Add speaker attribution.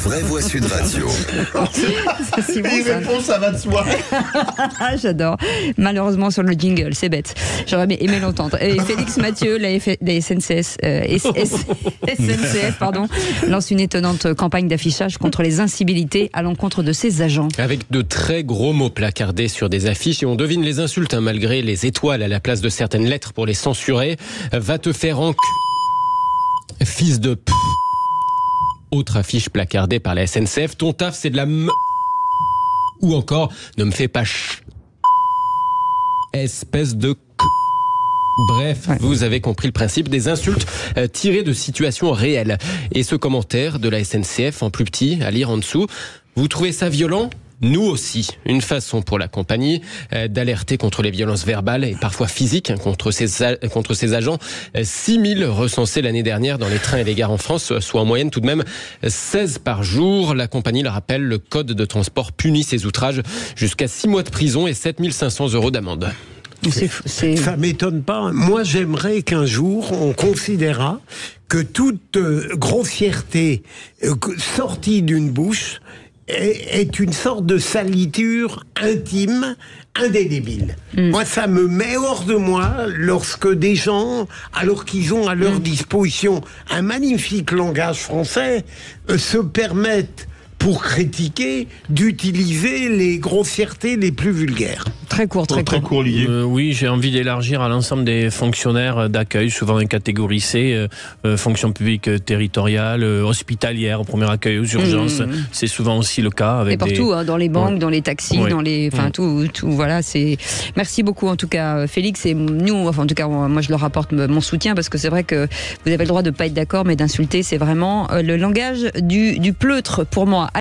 Speaker 1: Vraie Voix Sud Radio.
Speaker 2: C'est bon,
Speaker 3: Les réponses, ça va de soi.
Speaker 2: J'adore. Malheureusement, sur le jingle, c'est bête. J'aurais aimé l'entendre. Et Félix Mathieu, la SNCF, lance une étonnante campagne d'affichage contre les incivilités à l'encontre de ses agents.
Speaker 4: Avec de très gros mots placardés sur des affiches, et on devine les insultes, malgré les étoiles à la place de certaines lettres pour les censurer. Va te faire fils de p. Autre affiche placardée par la SNCF. Ton taf, c'est de la ou encore, ne me fais pas espèce de Bref, vous avez compris le principe, des insultes tirées de situations réelles. Et ce commentaire de la SNCF en plus petit, à lire en dessous, vous trouvez ça violent ? Nous aussi. Une façon pour la compagnie d'alerter contre les violences verbales et parfois physiques contre ses agents. 6000 recensés l'année dernière dans les trains et les gares en France, soit en moyenne tout de même 16 par jour. La compagnie le rappelle, le code de transport punit ces outrages jusqu'à 6 mois de prison et 7500 € d'amende.
Speaker 3: Ça m'étonne pas. Moi, j'aimerais qu'un jour, on considérât que toute grossièreté sortie d'une bouche est une sorte de saliture intime, indélébile. Moi, ça me met hors de moi lorsque des gens, alors qu'ils ont à leur disposition un magnifique langage français, se permettent, pour critiquer, d'utiliser les grossièretés les plus vulgaires.
Speaker 2: Très court.
Speaker 5: Oui, j'ai envie d'élargir à l'ensemble des fonctionnaires d'accueil, souvent en catégorie C, fonction publique territoriale, hospitalière, au premier accueil aux urgences. C'est souvent aussi le cas. Avec
Speaker 2: et partout, dans les banques, dans les taxis, dans les, tout. Voilà, c'est. Merci beaucoup en tout cas, Félix. Et nous, en tout cas, moi je leur apporte mon soutien parce que c'est vrai que vous avez le droit de pas être d'accord, mais d'insulter, c'est vraiment le langage du pleutre pour moi.